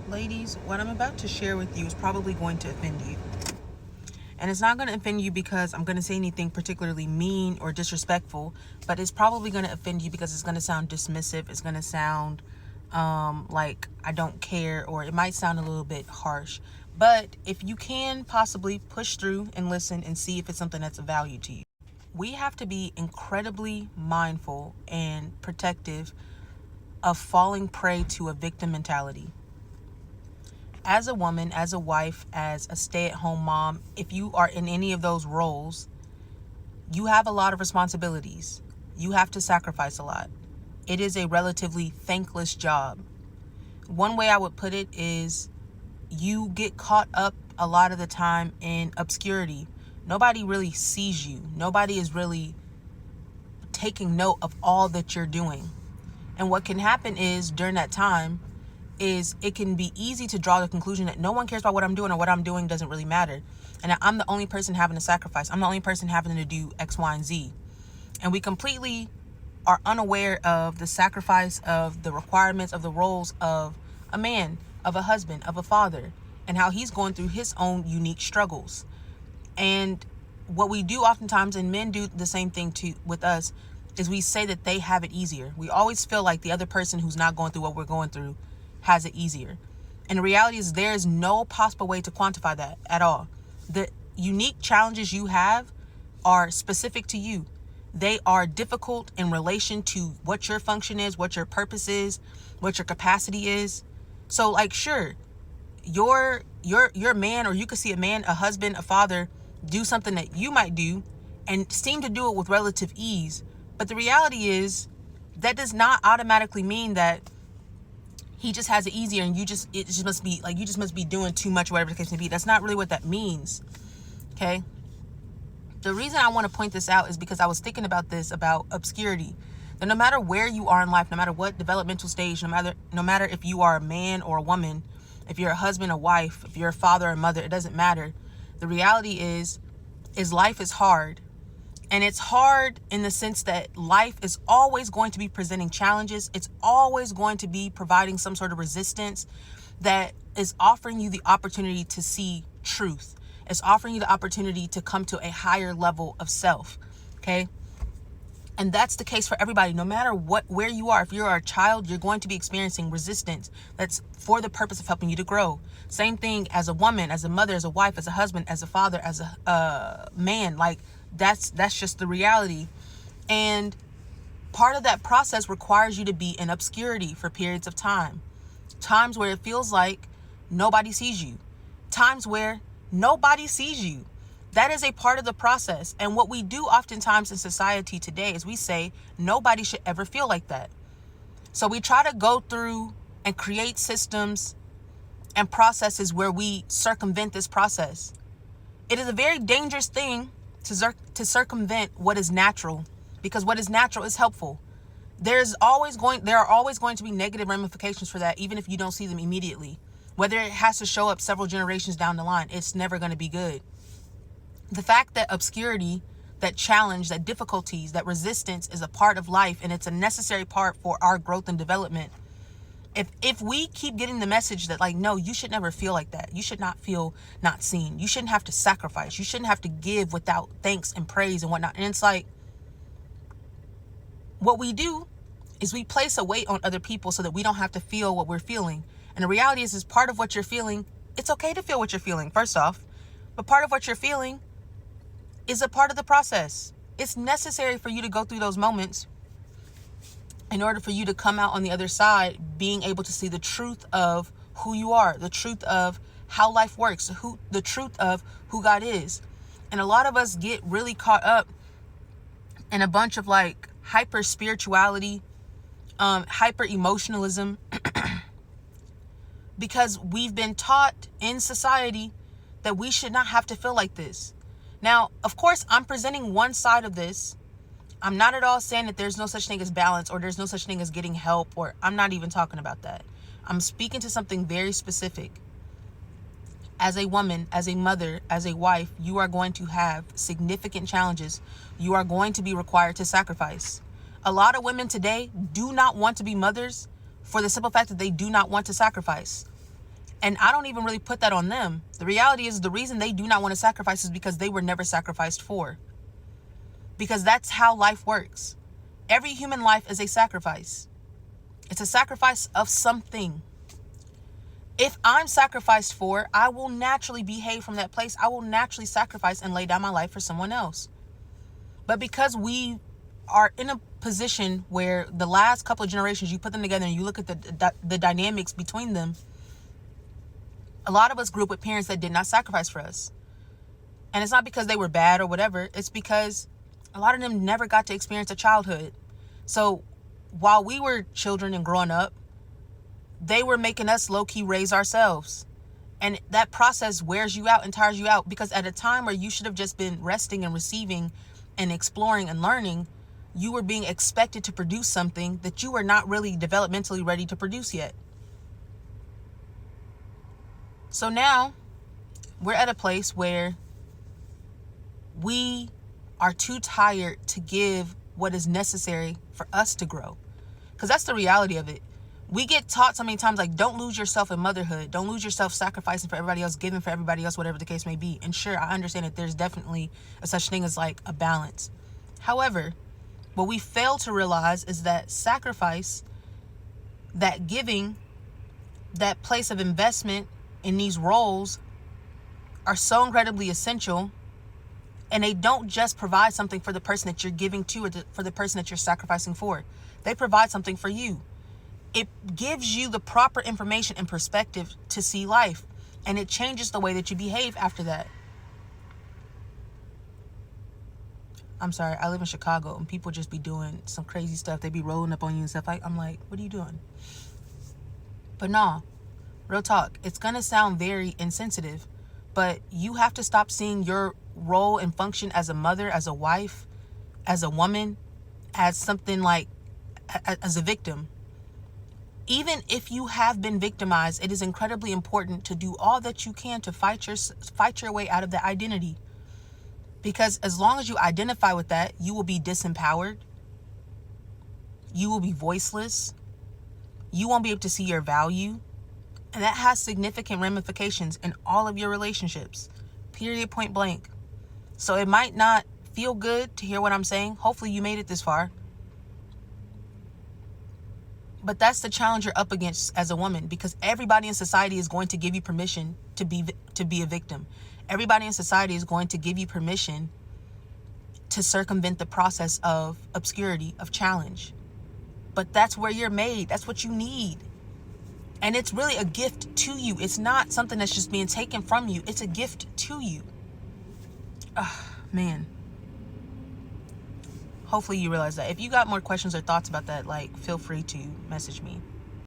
Ladies, what I'm about to share with you is probably going to offend you. And it's not going to offend you because I'm going to say anything particularly mean or disrespectful, but it's probably going to offend you because it's going to sound dismissive. It's going to sound like I don't care, or it might sound a little bit harsh. But if you can possibly push through and listen and see if it's something that's of value to you. We have to be incredibly mindful and protective of falling prey to a victim mentality. As a woman, as a wife, as a stay-at-home mom, if you are in any of those roles, you have a lot of responsibilities. You have to sacrifice a lot. It is a relatively thankless job. One way I would put it is you get caught up a lot of the time in obscurity. Nobody really sees you. Nobody is really taking note of all that you're doing. And what can happen is during that time is it can be easy to draw the conclusion that no one cares about what I'm doing, or what I'm doing doesn't really matter. And I'm the only person having to sacrifice. I'm the only person having to do X, Y, and Z. And we completely are unaware of the sacrifice, of the requirements, of the roles of a man, of a husband, of a father, and how he's going through his own unique struggles. And what we do oftentimes, and men do the same thing too with us, is we say that they have it easier. We always feel like the other person who's not going through what we're going through has it easier. And the reality is there is no possible way to quantify that at all. The unique challenges you have are specific to you. They are difficult in relation to what your function is, what your purpose is, what your capacity is. So like, sure, your man, or you could see a man, a husband, a father do something that you might do and seem to do it with relative ease. But the reality is that does not automatically mean that he just has it easier and it just must be like, you just must be doing too much, whatever the case may be. That's not really what that means. Okay. The reason I want to point this out is because I was thinking about this, about obscurity. That no matter where you are in life, no matter what developmental stage, no matter if you are a man or a woman, if you're a husband, a wife, if you're a father or mother, it doesn't matter. The reality is life is hard. And it's hard in the sense that life is always going to be presenting challenges. It's always going to be providing some sort of resistance that is offering you the opportunity to see truth. It's offering you the opportunity to come to a higher level of self. Okay. And that's the case for everybody. No matter where you are, if you're a child, you're going to be experiencing resistance that's for the purpose of helping you to grow. Same thing as a woman, as a mother, as a wife, as a husband, as a father, as a man. Like, that's just the reality. And part of that process requires you to be in obscurity for periods of time. Times where it feels like nobody sees you. Times where nobody sees you. That is a part of the process. And what we do oftentimes in society today is we say nobody should ever feel like that. So we try to go through and create systems and processes where we circumvent this process. It is a very dangerous thing to circumvent what is natural, because what is natural is helpful. There are always going to be negative ramifications for that, even if you don't see them immediately. Whether it has to show up several generations down the line, it's never going to be good. The fact that obscurity, that challenge, that difficulties, that resistance is a part of life, and it's a necessary part for our growth and development. If we keep getting the message that, like, no, you should never feel like that. You should not feel not seen. You shouldn't have to sacrifice. You shouldn't have to give without thanks and praise and whatnot. And it's like, what we do is we place a weight on other people so that we don't have to feel what we're feeling. And the reality is part of what you're feeling, it's okay to feel what you're feeling, first off. But part of what you're feeling is a part of the process. It's necessary for you to go through those moments in order for you to come out on the other side being able to see the truth of who you are, the truth of how life works, the truth of who God is. And a lot of us get really caught up in a bunch of like hyper spirituality, hyper emotionalism, because we've been taught in society that we should not have to feel like this. Now, of course, I'm presenting one side of this. I'm not at all saying that there's no such thing as balance, or there's no such thing as getting help, or I'm not even talking about that. I'm speaking to something very specific. As a woman, as a mother, as a wife, you are going to have significant challenges. You are going to be required to sacrifice. A lot of women today do not want to be mothers for the simple fact that they do not want to sacrifice. And I don't even really put that on them. The reality is the reason they do not want to sacrifice is because they were never sacrificed for. Because that's how life works. Every human life is a sacrifice. It's a sacrifice of something. If I'm sacrificed for, I will naturally behave from that place. I will naturally sacrifice and lay down my life for someone else. But because we are in a position where the last couple of generations, you put them together and you look at the dynamics between them, a lot of us grew up with parents that did not sacrifice for us. And it's not because they were bad or whatever. It's because a lot of them never got to experience a childhood. So while we were children and growing up, they were making us low-key raise ourselves. And that process wears you out and tires you out, because at a time where you should have just been resting and receiving and exploring and learning, you were being expected to produce something that you were not really developmentally ready to produce yet. So now we're at a place where we are too tired to give what is necessary for us to grow. Because that's the reality of it. We get taught so many times, like, don't lose yourself in motherhood. Don't lose yourself sacrificing for everybody else, giving for everybody else, whatever the case may be. And sure, I understand that there's definitely a such thing as like a balance. However, what we fail to realize is that sacrifice, that giving, that place of investment in these roles are so incredibly essential. And they don't just provide something for the person that you're giving to or for the person that you're sacrificing for. They provide something for you. It gives you the proper information and perspective to see life. And it changes the way that you behave after that. I'm sorry, I live in Chicago and people just be doing some crazy stuff. They be rolling up on you and stuff. I'm like, what are you doing? But no, real talk. It's going to sound very insensitive, but you have to stop seeing your role and function as a mother, as a wife, as a woman, as something like, as a victim. Even if you have been victimized, it is incredibly important to do all that you can to fight your way out of that identity. Because as long as you identify with that, you will be disempowered. You will be voiceless. You won't be able to see your value. And that has significant ramifications in all of your relationships. Period, point blank. So it might not feel good to hear what I'm saying. Hopefully you made it this far. But that's the challenge you're up against as a woman, because everybody in society is going to give you permission to be a victim. Everybody in society is going to give you permission to circumvent the process of obscurity, of challenge. But that's where you're made. That's what you need. And it's really a gift to you. It's not something that's just being taken from you. It's a gift to you. Man. Hopefully you realize that. If you got more questions or thoughts about that, like, feel free to message me.